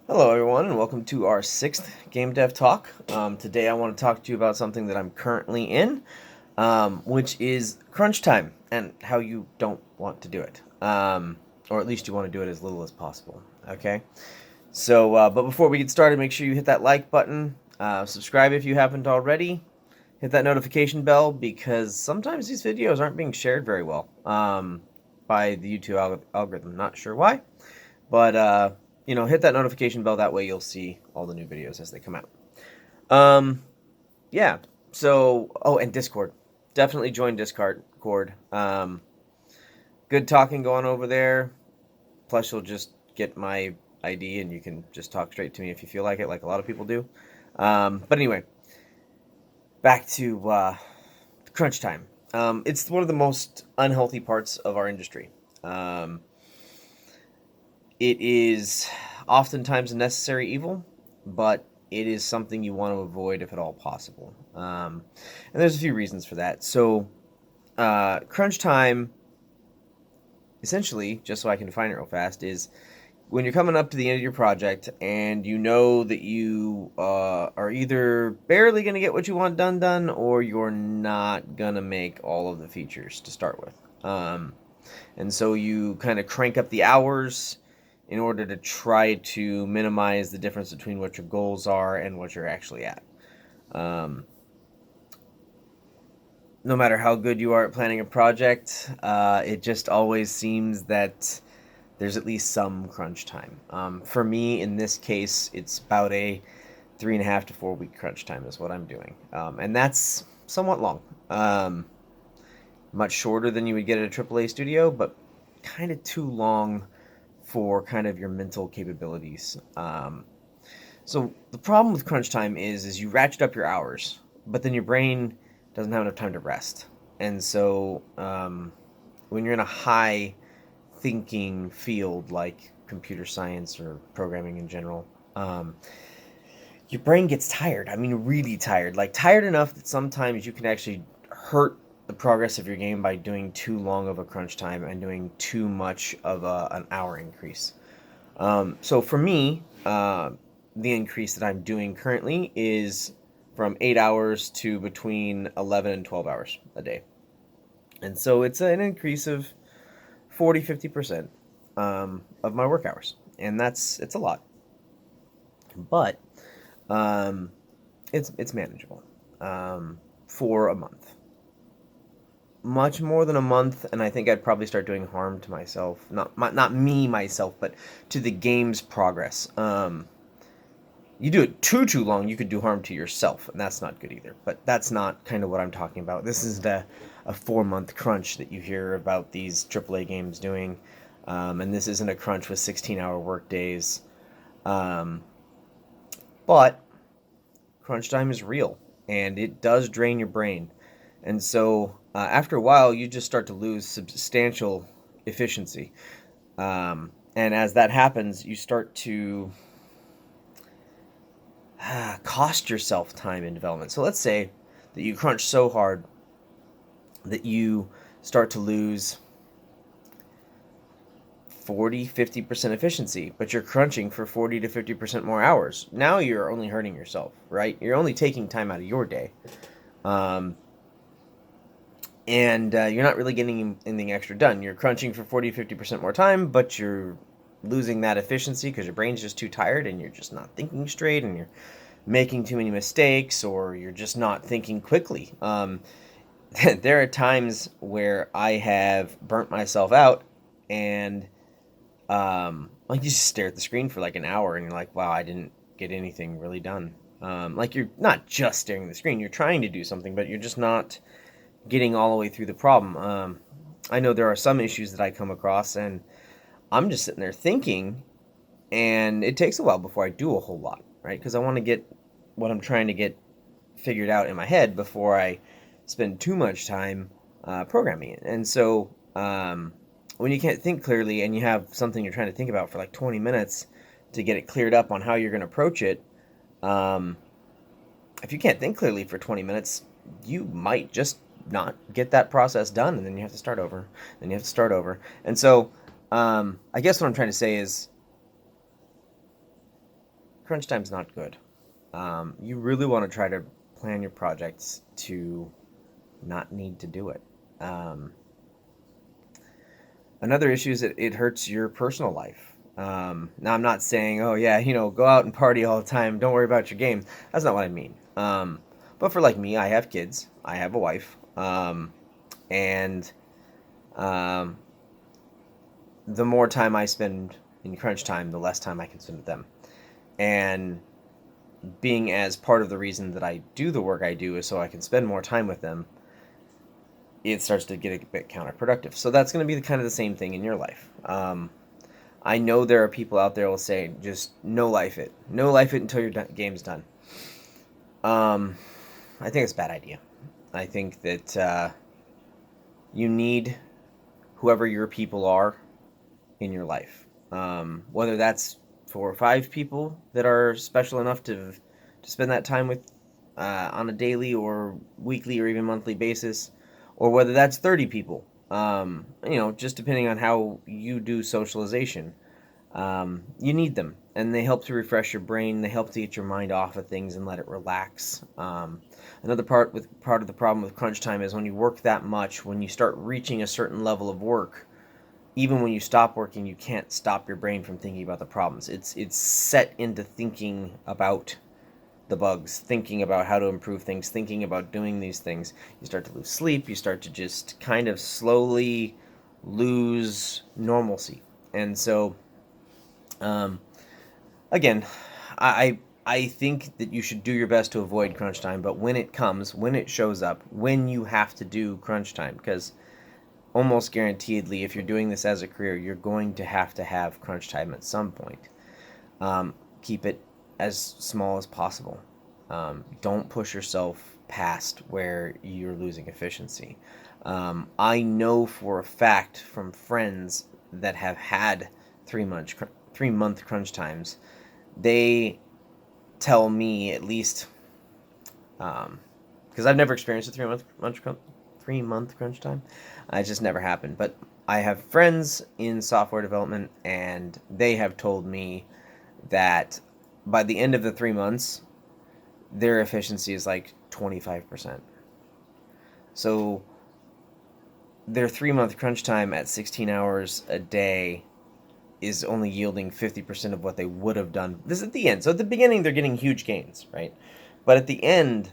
Hello, everyone, and welcome to our sixth Game Dev Talk. Today, I want to talk to you about something that I'm currently in, which is crunch time and how you don't want to do it, or at least you want to do it as little as possible. Okay, but before we get started, make sure you hit that like button, subscribe if you haven't already, hit that notification bell because sometimes these videos aren't being shared very well by the YouTube algorithm. Not sure why. But hit that notification bell. That way, you'll see all the new videos as they come out. Um, yeah. And Discord. Definitely join Discord. Good talking going over there. Plus, you'll just get my ID, and you can just talk straight to me if you feel like it, like a lot of people do. But anyway, back to crunch time. It's one of the most unhealthy parts of our industry. Um, It is oftentimes a necessary evil, but it is something you want to avoid if at all possible. And there's a few reasons for that. Crunch time, essentially, just so I can define it real fast, is when you're coming up to the end of your project and you know that you are either barely going to get what you want done, or you're not going to make all of the features to start with. And so you kind of crank up the hours in order to try to minimize the difference between what your goals are and what you're actually at. Um, no matter how good you are at planning a project, it just always seems that there's at least some crunch time. For me, in this case, it's about a 3.5 to 4 week crunch time is what I'm doing, and that's somewhat long. Much shorter than you would get at a AAA studio, but kind of too long for kind of your mental capabilities. So the problem with crunch time is you ratchet up your hours, but then your brain doesn't have enough time to rest. And so when you're in a high thinking field like computer science or programming in general, your brain gets tired. I mean, really tired. Like, tired enough that sometimes you can actually hurt the progress of your game by doing too long of a crunch time and doing too much of an hour increase. So for me, the increase that I'm doing currently is from 8 hours to between 11 and 12 hours a day. And so it's an increase of 40-50% of my work hours. And it's a lot. But um, it's manageable for a month. Much more than a month, and I think I'd probably start doing harm to myself. Not me myself, but to the game's progress. You do it too long, you could do harm to yourself, and that's not good either. But that's not kind of what I'm talking about. This is a 4 month crunch that you hear about these AAA games doing, and this isn't a crunch with 16-hour work days. Um, but crunch time is real, and it does drain your brain. And so after a while, you just start to lose substantial efficiency. And as that happens, you start to cost yourself time in development. So let's say that you crunch so hard that you start to lose 40-50% efficiency, but you're crunching for 40 to 50% more hours. Now you're only hurting yourself, right? You're only taking time out of your day. Um, and you're not really getting anything extra done. You're crunching for 40-50% more time, but you're losing that efficiency because your brain's just too tired and you're just not thinking straight and you're making too many mistakes, or you're just not thinking quickly. There are times where I have burnt myself out, and like, you just stare at the screen for like an hour and you're like, wow, I didn't get anything really done. Like, you're not just staring at the screen, you're trying to do something, but you're just not getting all the way through the problem. I know there are some issues that I come across, and I'm just sitting there thinking, and it takes a while before I do a whole lot, right? Because I want to get what I'm trying to get figured out in my head before I spend too much time programming it. And so when you can't think clearly and you have something you're trying to think about for like 20 minutes to get it cleared up on how you're going to approach it, um, if you can't think clearly for 20 minutes, you might just not get that process done, and then you have to start over. Then you have to start over. And so I guess what I'm trying to say is, crunch time's not good. You really want to try to plan your projects to not need to do it. Um, Another issue is that it hurts your personal life. Now, I'm not saying, oh, yeah, go out and party all the time. Don't worry about your games. That's not what I mean. But for like me, I have kids, I have a wife, and um, the more time I spend in crunch time, the less time I can spend with them. And being as part of the reason that I do the work I do is so I can spend more time with them, it starts to get a bit counterproductive. So that's going to be kind of the same thing in your life. I know there are people out there who will say, just no life it. No life it until your game's done. Um, I think it's a bad idea. I think that you need whoever your people are in your life. Whether that's 4 or 5 people that are special enough to spend that time with on a daily or weekly or even monthly basis, or whether that's 30 people. Just depending on how you do socialization. You need them, and they help to refresh your brain. They help to get your mind off of things and let it relax. Another part of the problem with crunch time is when you work that much, when you start reaching a certain level of work, even when you stop working, you can't stop your brain from thinking about the problems. It's set into thinking about the bugs, thinking about how to improve things, thinking about doing these things. You start to lose sleep. You start to just kind of slowly lose normalcy, and so um, again, I think that you should do your best to avoid crunch time, but when it comes, when it shows up, when you have to do crunch time, because almost guaranteedly, if you're doing this as a career, you're going to have crunch time at some point. Keep it as small as possible. Don't push yourself past where you're losing efficiency. I know for a fact from friends that have had 3 month crunch times, they tell me at least, because I've never experienced a 3 month crunch time. It just never happened. But I have friends in software development, and they have told me that by the end of the 3 months, their efficiency is like 25%. So their 3 month crunch time at 16 hours a day is only yielding 50% of what they would have done. This is at the end. So at the beginning, they're getting huge gains, right? But at the end,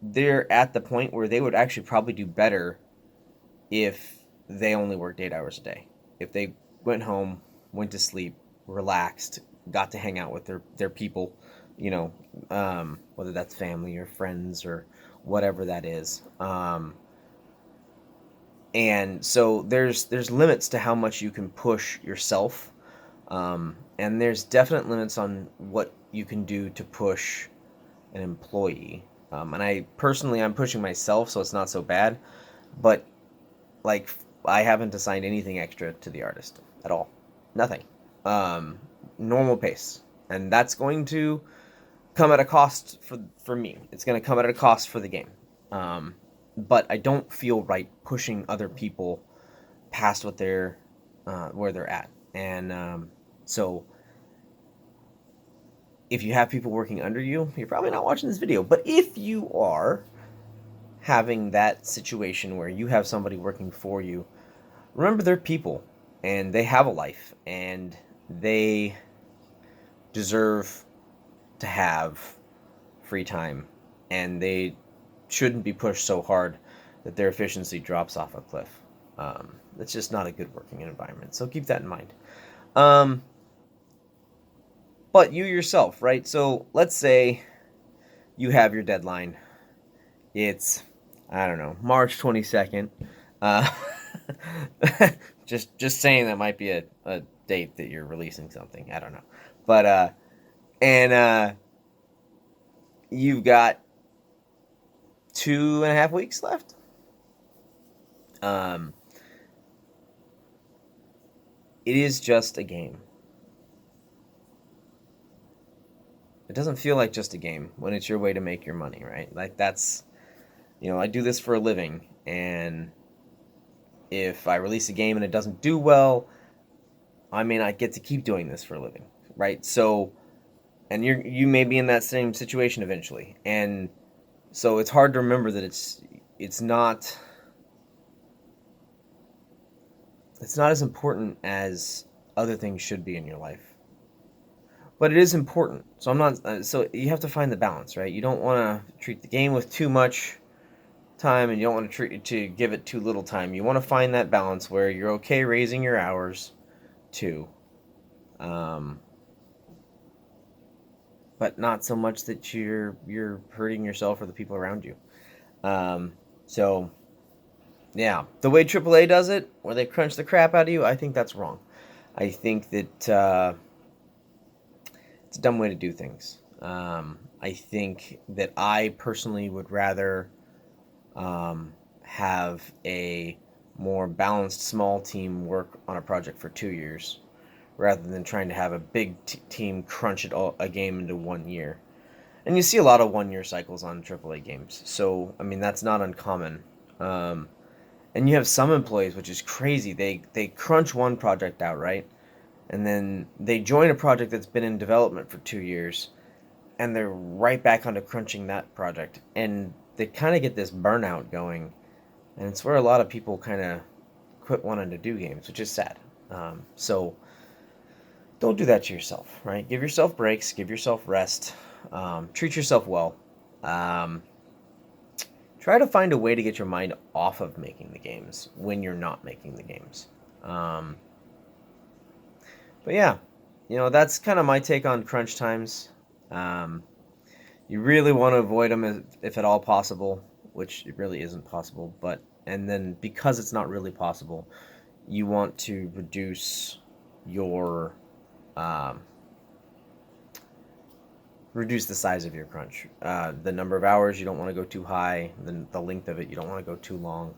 they're at the point where they would actually probably do better if they only worked 8 hours a day. If they went home, went to sleep, relaxed, got to hang out with their people, whether that's family or friends or whatever that is. And so there's limits to how much you can push yourself, and there's definite limits on what you can do to push an employee. And I'm pushing myself, so it's not so bad. But like, I haven't assigned anything extra to the artist at all, nothing. Normal pace, and that's going to come at a cost for me. It's going to come at a cost for the game. But I don't feel right pushing other people past what they're where they're at. And so if you have people working under you, you're probably not watching this video. But if you are having that situation where you have somebody working for you, remember they're people, and they have a life, and they deserve to have free time, and they shouldn't be pushed so hard that their efficiency drops off a cliff. It's just not a good working environment. So keep that in mind. But you yourself, right? So let's say you have your deadline. It's, I don't know, March 22nd. Uh, just saying that might be a date that you're releasing something. I don't know. But you've got 2.5 weeks left. It is just a game. It doesn't feel like just a game when it's your way to make your money, right? Like, that's, I do this for a living, and if I release a game and it doesn't do well, I may not get to keep doing this for a living, right? So, and you may be in that same situation eventually. And so it's hard to remember that it's not as important as other things should be in your life. But it is important. So I'm not. So you have to find the balance, right? You don't want to treat the game with too much time, and you don't want to give it too little time. You want to find that balance where you're okay raising your hours too, um, but not so much that you're hurting yourself or the people around you. Um, so yeah, the way AAA does it, where they crunch the crap out of you, I think that's wrong. I think that it's a dumb way to do things. I think that I personally would rather have a more balanced small team work on a project for 2 years rather than trying to have a big team crunch a game into 1 year. And you see a lot of 1 year cycles on AAA games, so I mean that's not uncommon. Um, and you have some employees, which is crazy. They crunch one project out, right, and then they join a project that's been in development for 2 years, and they're right back onto crunching that project, and they kind of get this burnout going, and it's where a lot of people kind of quit wanting to do games, which is sad. So don't do that to yourself, right? Give yourself breaks, give yourself rest, treat yourself well. Um, Try to find a way to get your mind off of making the games when you're not making the games. Um, but yeah, that's kind of my take on crunch times. Um, you really want to avoid them if at all possible, which it really isn't possible. And then because it's not really possible, you want to your um, reduce the size of your crunch. The number of hours, you don't want to go too high. The length of it, you don't want to go too long.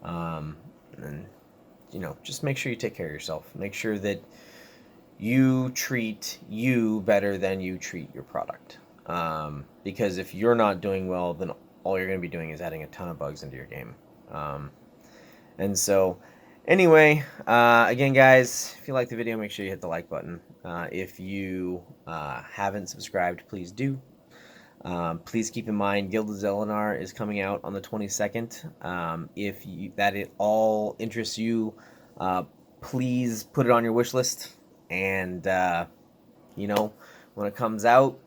And just make sure you take care of yourself. Make sure that you treat you better than you treat your product. Because if you're not doing well, then all you're going to be doing is adding a ton of bugs into your game. And so, anyway, again, guys, if you like the video, make sure you hit the like button. If you haven't subscribed, please do. Please keep in mind, Guild of Zelinar is coming out on the 22nd. If that it all interests you, please put it on your wish list. And, when it comes out,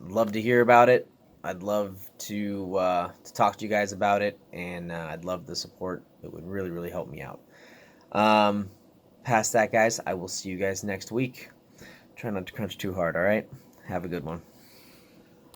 I'd love to hear about it. I'd love to talk to you guys about it, and I'd love the support. It would really, really help me out. Past that, guys, I will see you guys next week. Try not to crunch too hard, all right? Have a good one.